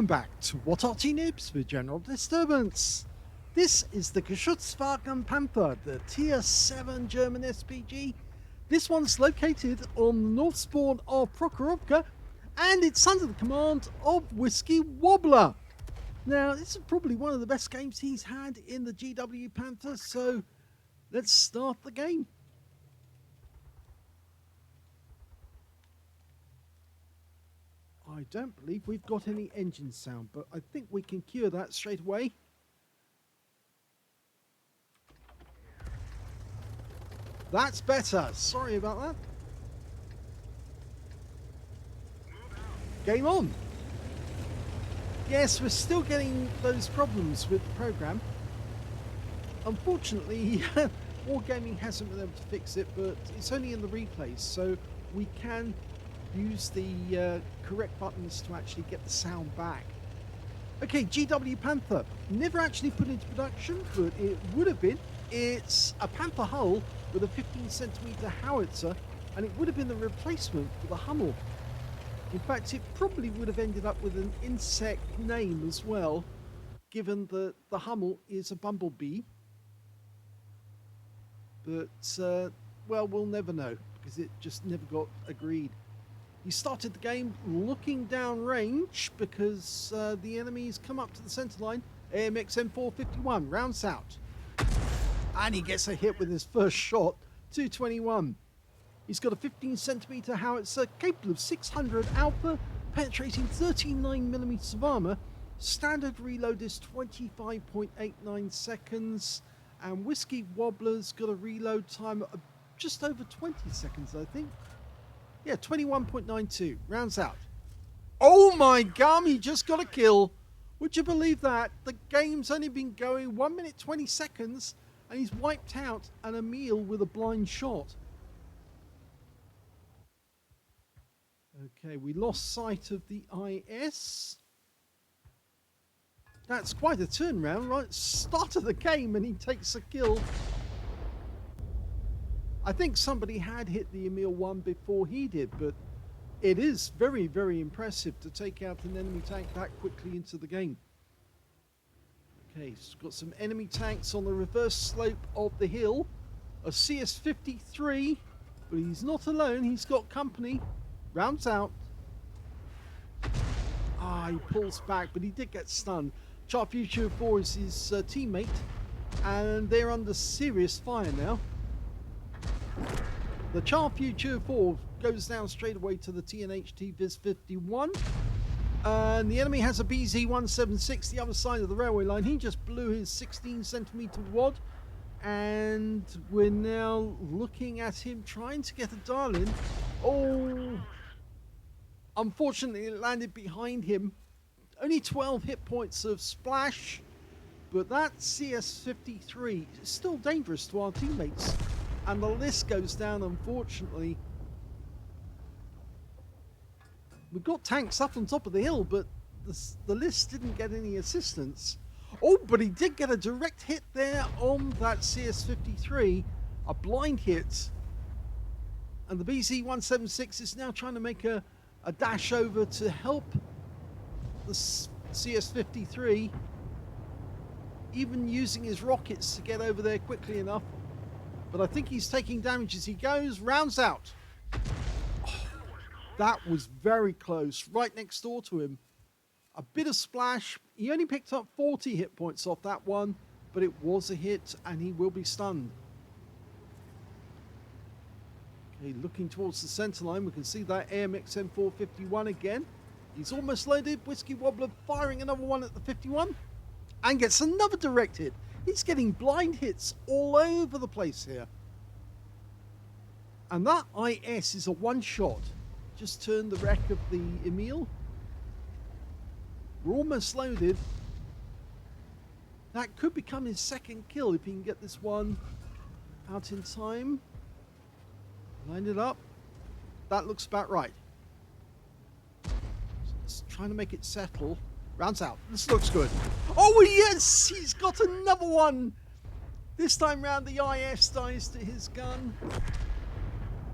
welcome back to What Arty Noobs for General Disturbance. This is the GW Panther, the Tier 7 German SPG. This one's located on the north spawn of Prokhorovka, and it's under the command of Whiskey Wobbler. Now, this is probably one of the best games he's had in the GW Panther, so let's start the game. I don't believe we've got any engine sound, but I think we can cure that straight away. That's better. Sorry about that. Game on. Yes, we're still getting those problems with the program. Unfortunately, Wargaming hasn't been able to fix it, but it's only in the replays, so we can use the correct buttons to actually get the sound back. Okay, GW Panther, never actually put into production, but it would have been. It's a Panther hull with a 15cm howitzer, and it would have been the replacement for the Hummel. In fact, it probably would have ended up with an insect name as well, given that the Hummel is a bumblebee. But, well, we'll never know, because it just never got agreed. He started the game looking down range because the enemies come up to the center line. AMX M451 rounds out. And he gets a hit with his first shot, 221. He's got a 15cm howitzer capable of 600 alpha, penetrating 39mm of armor. Standard reload is 25.89 seconds. And Whiskey Wobbler's got a reload time of just over 20 seconds, I think. Yeah, 21.92. Rounds out. Oh my gum, he just got a kill. Would you believe that? The game's only been going 1 minute 20 seconds and he's wiped out an Emil with a blind shot. Okay, we lost sight of the IS. That's quite a turnaround, right? Start of the game and he takes a kill. I think somebody had hit the Emil 1 before he did, but it is very, very impressive to take out an enemy tank that quickly into the game. Okay, so got some enemy tanks on the reverse slope of the hill. A CS-53, but he's not alone, he's got company. Rounds out. He pulls back, but he did get stunned. Chart Future 4 is his teammate, and they're under serious fire now. The Char Future 4 goes down straight away to the TNHT Viz 51. And the enemy has a BZ-176 the other side of the railway line. He just blew his 16cm wad. And we're now looking at him trying to get a dial in. Oh! Unfortunately, it landed behind him. Only 12 hit points of splash. But that CS-53 is still dangerous to our teammates. And the list goes down, unfortunately. We've got tanks up on top of the hill, but the list didn't get any assistance. Oh, but he did get a direct hit there on that CS-53. A blind hit. And the BZ-176 is now trying to make a dash over to help the CS-53. Even using his rockets to get over there quickly enough. But I think he's taking damage as he goes. Rounds out. Oh, that was very close. Right next door to him. A bit of splash. He only picked up 40 hit points off that one. But it was a hit and he will be stunned. Okay, looking towards the center line. We can see that AMX M451 again. He's almost loaded. Whiskey Wobbler firing another one at the 51. And gets another direct hit. He's getting blind hits all over the place here. And that IS is a one-shot. Just turned the wreck of the Emil. We're almost loaded. That could become his second kill if he can get this one out in time. Line it up. That looks about right. Just trying to make it settle. Rounds out. This looks good. Oh, yes! He's got another one! This time round, the IS dies to his gun.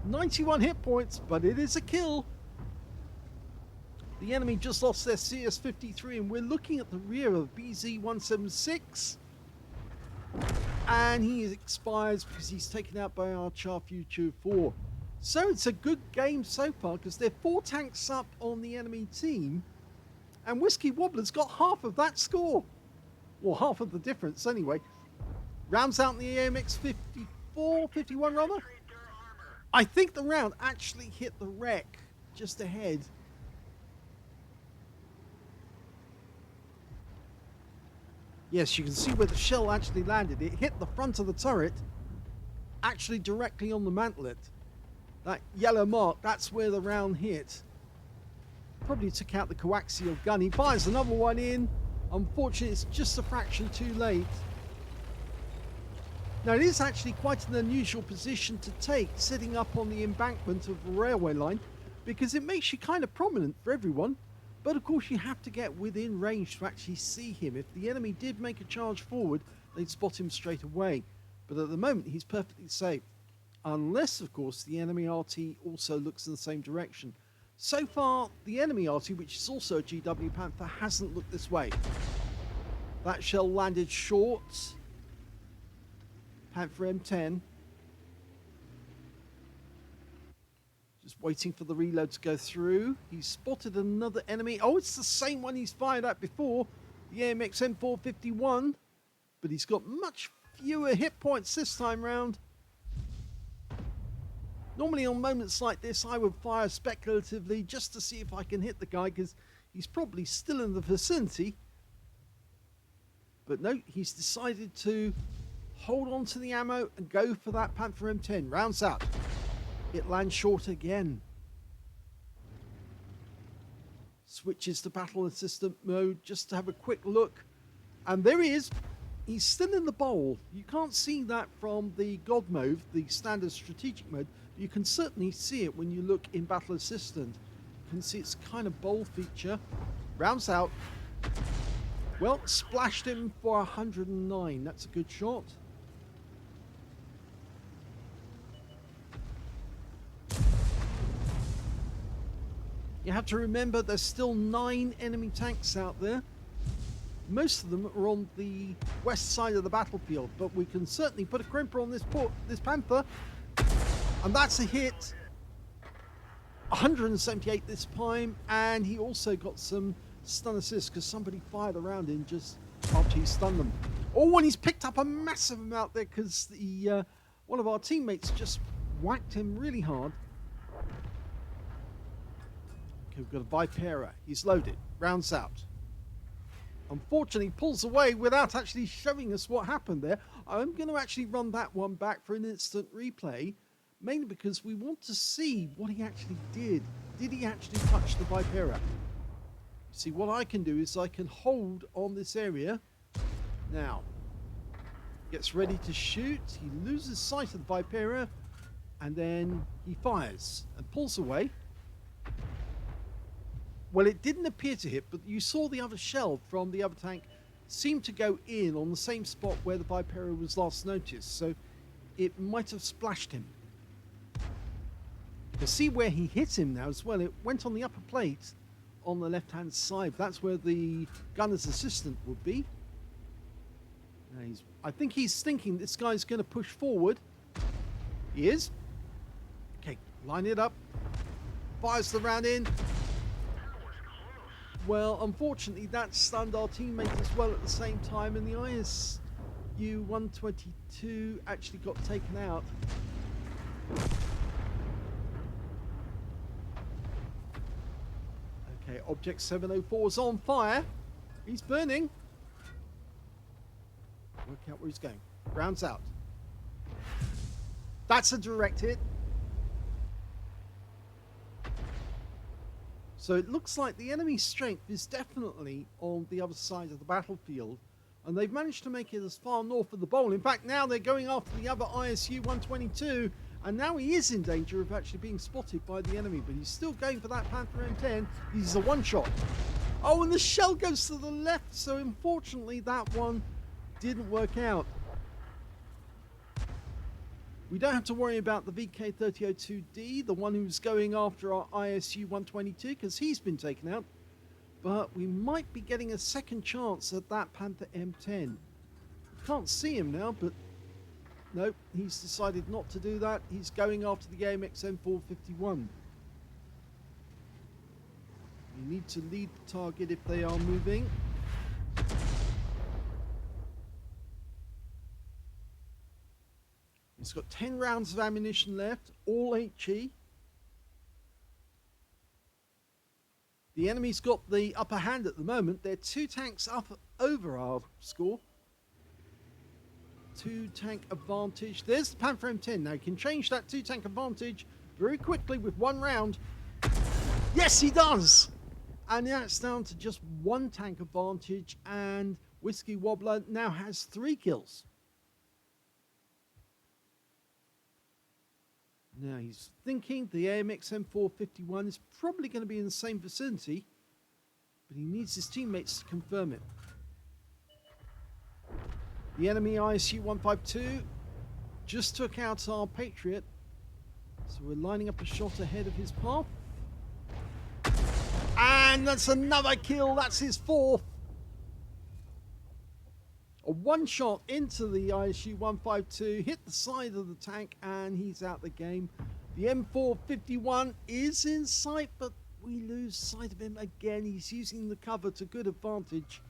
91 hit points, but it is a kill. The enemy just lost their CS-53, and we're looking at the rear of BZ-176. And he expires because he's taken out by our Char Future 4. So it's a good game so far because they're 4 tanks up on the enemy team. And Whiskey Wobbler's got half of that score. Well, half of the difference anyway. Rounds out in the AMX 51 rather. I think the round actually hit the wreck just ahead. Yes, you can see where the shell actually landed. It hit the front of the turret, actually directly on the mantlet. That yellow mark, that's where the round hit. Probably took out the coaxial gun. He fires another one in. Unfortunately, it's just a fraction too late. Now, it is actually quite an unusual position to take, sitting up on the embankment of a railway line, because it makes you kind of prominent for everyone. But of course, you have to get within range to actually see him. If the enemy did make a charge forward, they'd spot him straight away. But at the moment, he's perfectly safe. Unless, of course, the enemy Arty also looks in the same direction. So far, the enemy Arty, which is also a GW Panther, hasn't looked this way. That shell landed short. Panther M10. Just waiting for the reload to go through. He's spotted another enemy. Oh, it's the same one he's fired at before. The AMX M451. But he's got much fewer hit points this time round. Normally on moments like this, I would fire speculatively just to see if I can hit the guy, because he's probably still in the vicinity. But no, he's decided to hold on to the ammo and go for that Panther M10. Rounds out. It lands short again. Switches to battle assistant mode just to have a quick look. And there he is. He's still in the bowl. You can't see that from the God mode, the standard strategic mode. You can certainly see it when you look in battle assistant. You can see it's kind of bowl feature. Rounds out. Well, splashed him for 109. That's a good shot. You have to remember there's still 9 enemy tanks out there. Most of them are on the west side of the battlefield, but we can certainly put a crimper on this Panther. And that's a hit. 178 this time, and he also got some stun assist because somebody fired around him just after he stunned them. Oh, and he's picked up a massive amount there because one of our teammates just whacked him really hard. Okay, we've got a Vipera. He's loaded. Rounds out. Unfortunately, pulls away without actually showing us what happened there. I'm going to actually run that one back for an instant replay, mainly because we want to see what he actually did. Did he actually touch the Vipera? See, what I can do is I can hold on this area. Now, gets ready to shoot. He loses sight of the Vipera, and then he fires and pulls away. Well, it didn't appear to hit, but you saw the other shell from the other tank seem to go in on the same spot where the Vipera was last noticed, so it might have splashed him. You can see where he hit him now as well. It went on the upper plate on the left-hand side. That's where the gunner's assistant would be. Now I think he's thinking this guy's going to push forward. He is. Okay, line it up. Fires the round in. Well, unfortunately, that stunned our teammate as well at the same time, and the ISU-122 actually got taken out. Okay, Object 704 is on fire. He's burning. Work out where he's going. Rounds out. That's a direct hit. So it looks like the enemy strength is definitely on the other side of the battlefield, and they've managed to make it as far north of the bowl. In fact, now they're going after the other ISU-122, and now he is in danger of actually being spotted by the enemy, but he's still going for that Panther M10. He's a one-shot. Oh, and the shell goes to the left, so unfortunately that one didn't work out. We don't have to worry about the VK3002D, the one who's going after our ISU-122, because he's been taken out. But we might be getting a second chance at that Panther M10. Can't see him now, but nope, he's decided not to do that. He's going after the AMX M451. You need to lead the target if they are moving. He's got 10 rounds of ammunition left, all HE. The enemy's got the upper hand at the moment. They're 2 tanks up over our score. 2 tank advantage. There's the Panther M10. Now he can change that 2 tank advantage very quickly with 1 round. Yes, he does! And now it's down to just 1 tank advantage, and Whiskey Wobbler now has 3 kills. Now he's thinking the AMX M451 is probably going to be in the same vicinity, but he needs his teammates to confirm it. The enemy ISU-152 just took out our Patriot, so we're lining up a shot ahead of his path. And that's another kill, that's his 4th. A 1 shot into the ISU-152, hit the side of the tank, and he's out the game. The M451 is in sight, but we lose sight of him again. He's using the cover to good advantage.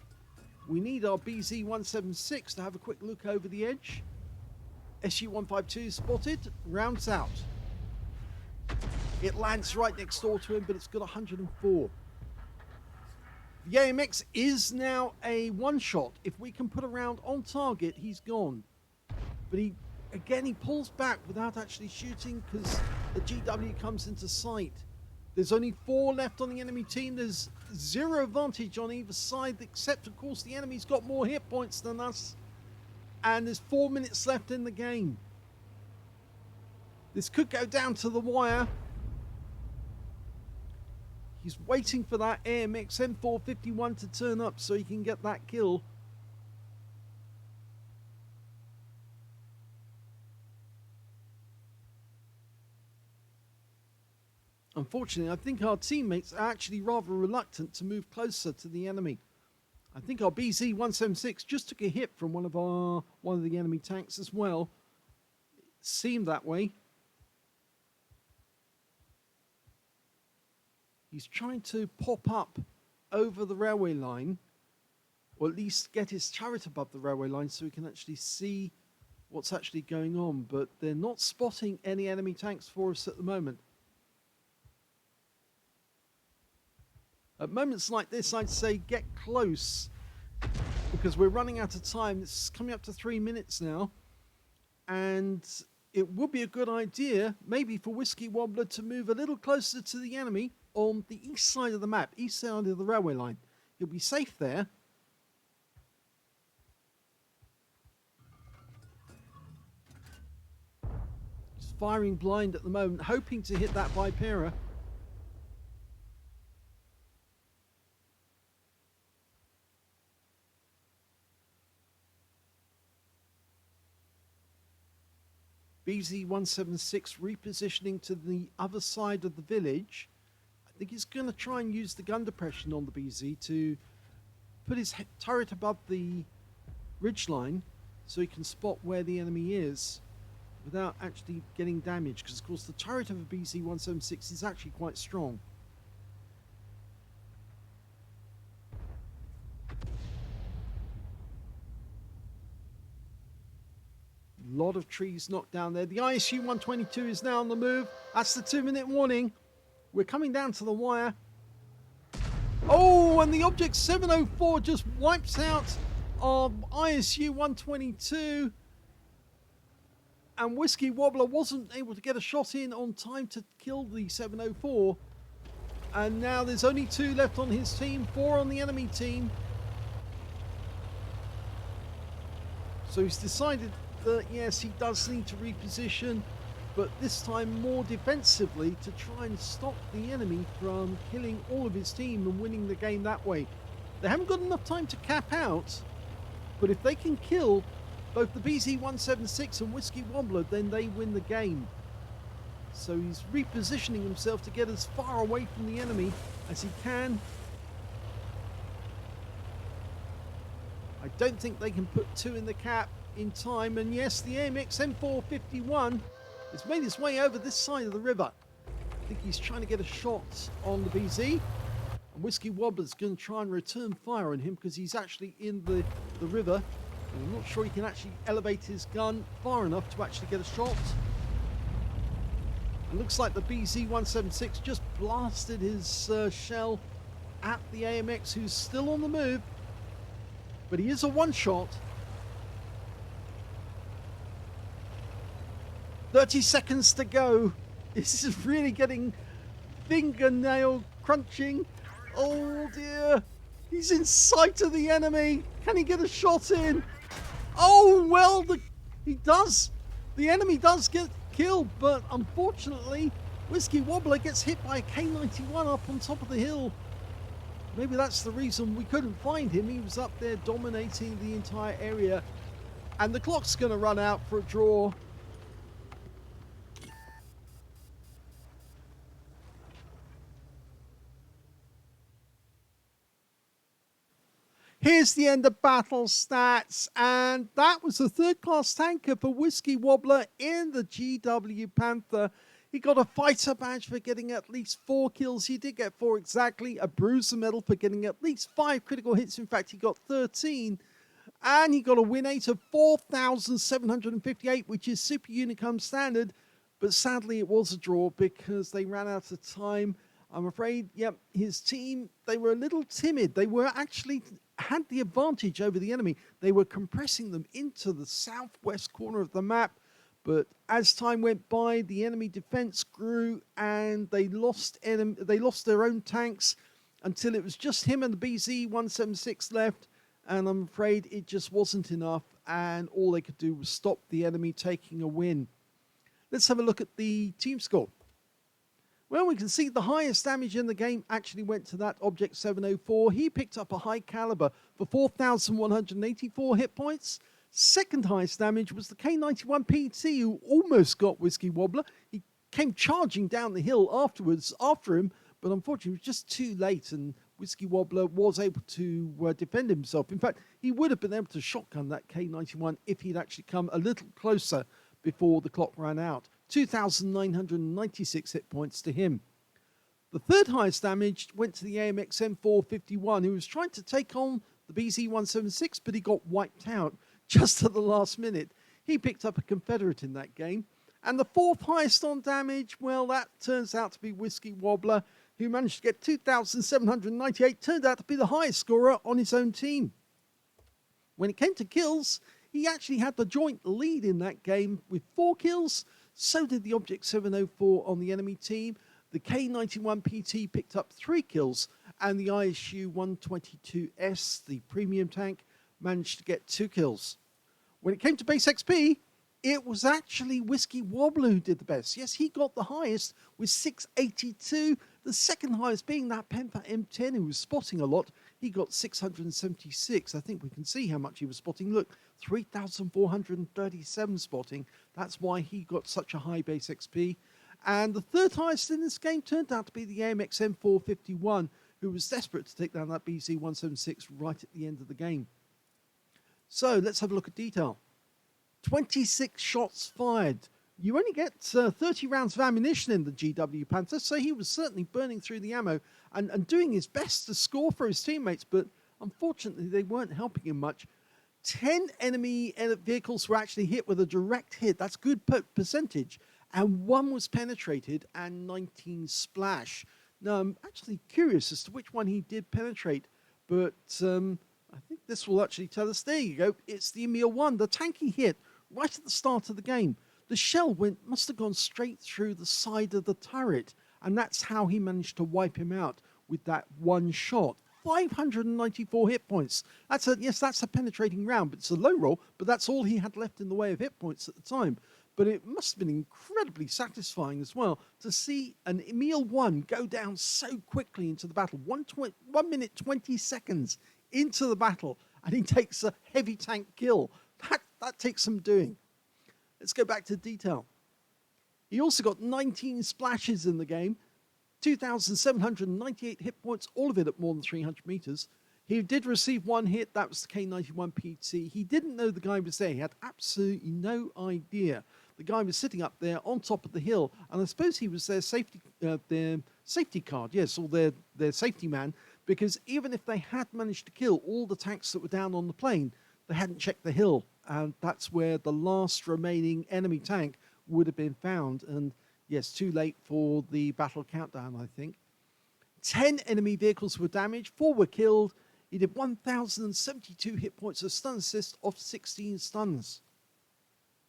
We need our BZ-176 to have a quick look over the edge. SU-152 spotted, rounds out. It lands right next door to him, but it's got 104. The AMX is now a 1 shot. If we can put a round on target, he's gone. But he pulls back without actually shooting because the GW comes into sight. There's only 4 left on the enemy team. There's 0 advantage on either side, except of course the enemy's got more hit points than us. And there's 4 minutes left in the game. This could go down to the wire. He's waiting for that AMX M451 to turn up so he can get that kill. Unfortunately, I think our teammates are actually rather reluctant to move closer to the enemy. I think our BZ-176 just took a hit from one of the enemy tanks as well. It seemed that way. He's trying to pop up over the railway line, or at least get his turret above the railway line so we can actually see what's actually going on, but they're not spotting any enemy tanks for us at the moment. At moments like this, I'd say get close, because we're running out of time. It's coming up to 3 minutes now, and it would be a good idea, maybe for Whiskey Wobbler, to move a little closer to the enemy on the east side of the map, east side of the railway line. He'll be safe there. He's firing blind at the moment, hoping to hit that Vipera. BZ-176 repositioning to the other side of the village. I think he's going to try and use the gun depression on the BZ to put his turret above the ridgeline so he can spot where the enemy is without actually getting damaged, because of course the turret of a BZ-176 is actually quite strong. A lot of trees knocked down there. The ISU-122 is now on the move. That's the 2-minute warning. We're coming down to the wire. Oh, and the Object 704 just wipes out our ISU-122. And Whiskey Wobbler wasn't able to get a shot in on time to kill the 704. And now there's only 2 left on his team, 4 on the enemy team. So he's decided that yes, he does need to reposition, but this time more defensively to try and stop the enemy from killing all of his team and winning the game that way. They haven't got enough time to cap out, but if they can kill both the BZ176 and Whiskey Wobbler, then they win the game. So he's repositioning himself to get as far away from the enemy as he can. I don't think they can put 2 in the cap in time. And yes, the AMX M451 has made its way over this side of the river. I think he's trying to get a shot on the BZ. And Whiskey Wobbler's going to try and return fire on him because he's actually in the river. And I'm not sure he can actually elevate his gun far enough to actually get a shot. It looks like the BZ176 just blasted his shell at the AMX, who's still on the move. But he is a one-shot. 30 seconds to go. This is really getting fingernail crunching. Oh dear. He's in sight of the enemy. Can he get a shot in? Oh, well, he does. The enemy does get killed, but unfortunately, Whiskey Wobbler gets hit by a K91 up on top of the hill. Maybe that's the reason we couldn't find him. He was up there dominating the entire area. And the clock's going to run out for a draw. Here's the end of battle stats, and that was a third-class tanker for Whiskey Wobbler in the GW Panther. He got a fighter badge for getting at least 4 kills. He did get 4 exactly. A bruiser medal for getting at least 5 critical hits. In fact, he got 13. And he got a win rate of 4,758, which is Super Unicum standard. But sadly, it was a draw because they ran out of time. I'm afraid, yep, his team, they were a little timid. They were actually had the advantage over the enemy. They were compressing them into the southwest corner of the map. But as time went by, the enemy defense grew and they lost their own tanks until it was just him and the BZ176 left. And I'm afraid it just wasn't enough. And all they could do was stop the enemy taking a win. Let's have a look at the team score. Well, we can see the highest damage in the game actually went to that Object 704. He picked up a high caliber for 4,184 hit points. Second highest damage was the K91 PT, who almost got Whiskey Wobbler. He came charging down the hill afterwards after him, but unfortunately it was just too late, and Whiskey Wobbler was able to defend himself. In fact, he would have been able to shotgun that K91 if he'd actually come a little closer before the clock ran out. 2,996 hit points to him. The third highest damage went to the AMX M451, who was trying to take on the BZ176, but he got wiped out just at the last minute. He picked up a Confederate in that game. And the fourth highest on damage, well, that turns out to be Whiskey Wobbler, who managed to get 2,798, turned out to be the highest scorer on his own team. When it came to kills, he actually had the joint lead in that game with 4 kills. So did the Object 704 on the enemy team. The K91 PT picked up 3 kills, and the ISU 122S, the premium tank, managed to get 2 kills. When it came to base XP, it was actually Whiskey Wobbler who did the best. Yes, he got the highest with 682. The second highest being that Panther M10, who was spotting a lot. He got 676. I think we can see how much he was spotting. Look, 3,437 spotting. That's why he got such a high base XP. And the third highest in this game turned out to be the AMX M451, who was desperate to take down that BZ176 right at the end of the game. So let's have a look at detail. 26 shots fired. You only get 30 rounds of ammunition in the GW Panther, so he was certainly burning through the ammo and doing his best to score for his teammates, but unfortunately they weren't helping him much. 10 enemy vehicles were actually hit with a direct hit. That's good percentage. And 1 was penetrated and 19 splash. Now, I'm actually curious as to which one he did penetrate, but I think this will actually tell us. There you go. It's the Emil 1, the tank he hit right at the start of the game. The shell must have gone straight through the side of the turret, and that's how he managed to wipe him out with that one shot. 594 hit points. That's a penetrating round, but it's a low roll, but that's all he had left in the way of hit points at the time. But it must have been incredibly satisfying as well to see an Emil 1 go down so quickly into the battle. 1 minute 20 seconds into the battle, and he takes a heavy tank kill. That that takes some doing. Let's go back to detail. He also got 19 splashes in the game, 2,798 hit points, all of it at more than 300 meters. He did receive one hit, that was the K91 PT. He didn't know the guy was there. He had absolutely no idea. The guy was sitting up there on top of the hill, and I suppose he was their safety card, yes, or their safety man, because even if they had managed to kill all the tanks that were down on the plane, they hadn't checked the hill, and that's where the last remaining enemy tank would have been found. And yes, too late for the battle countdown, I think. 10 enemy vehicles were damaged, 4 were killed. He did 1,072 hit points of stun assist off 16 stuns.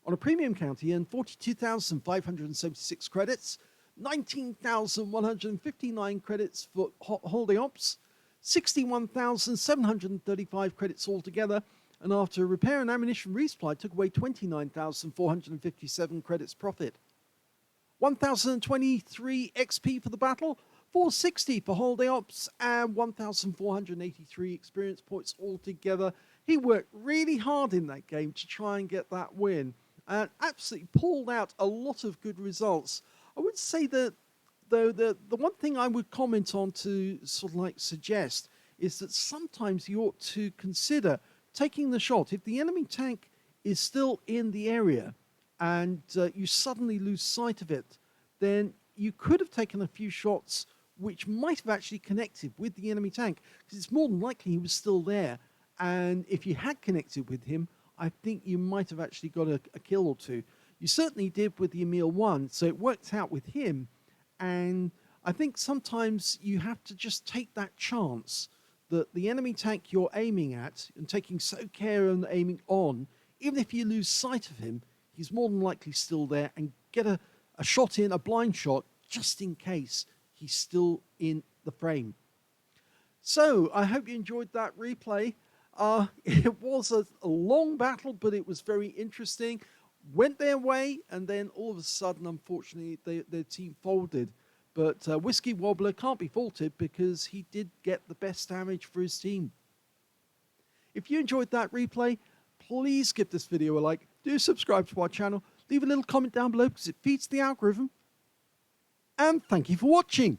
On a premium count, he earned 42,576 credits, 19,159 credits for holiday ops, 61,735 credits altogether, and after repair and ammunition resupply took away 29,457 credits profit. 1,023 XP for the battle, 460 for holiday ops, and 1,483 experience points altogether. He worked really hard in that game to try and get that win, and absolutely pulled out a lot of good results. I would say that, though, the one thing I would comment on to sort of like suggest is that sometimes you ought to consider taking the shot. If the enemy tank is still in the area and you suddenly lose sight of it, then you could have taken a few shots which might have actually connected with the enemy tank, because it's more than likely he was still there. And if you had connected with him, I think you might have actually got a kill or two. You certainly did with the Emil 1, so it worked out with him. And I think sometimes you have to just take that chance that the enemy tank you're aiming at and taking so care and aiming on, even if you lose sight of him, he's more than likely still there, and get a shot in, a blind shot, just in case he's still in the frame. So I hope you enjoyed that replay. It was a long battle, but it was very interesting. Went their way, and then all of a sudden, unfortunately, their team folded. But Whiskey Wobbler can't be faulted because he did get the best damage for his team. If you enjoyed that replay, please give this video a like. Do subscribe to our channel. Leave a little comment down below because it feeds the algorithm. And thank you for watching.